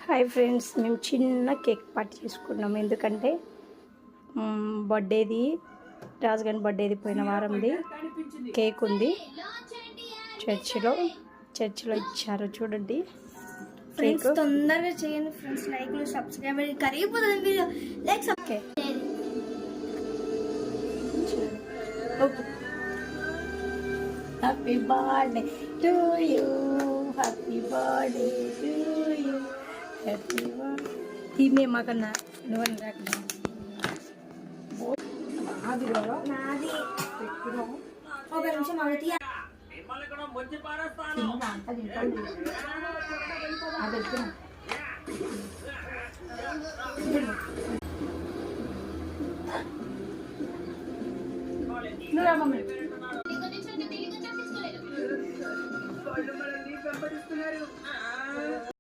Hi friends, మేము చిన్న cake party చేసుకున్నాము. ఎందుకంటే బర్త్డేది రాజుగారి బర్త్డేది పోయిన వారంది కేక్ ఉంది. చర్చిలో ఇచ్చారు. చూడండి ఫ్రెండ్స్, తొందరగా చేయండి ఫ్రెండ్స్. లైక్లు సబ్స్క్రైబ్ కరిగిపోతుంది video. Like okay. Happy birthday to you, happy birthday to you, happy birthday. ఈమె మాకన్నా నువ్వు రాకుండా నాది ఒక నిమిషం అవుతుంది. నువ్వు రా మమ్మీ.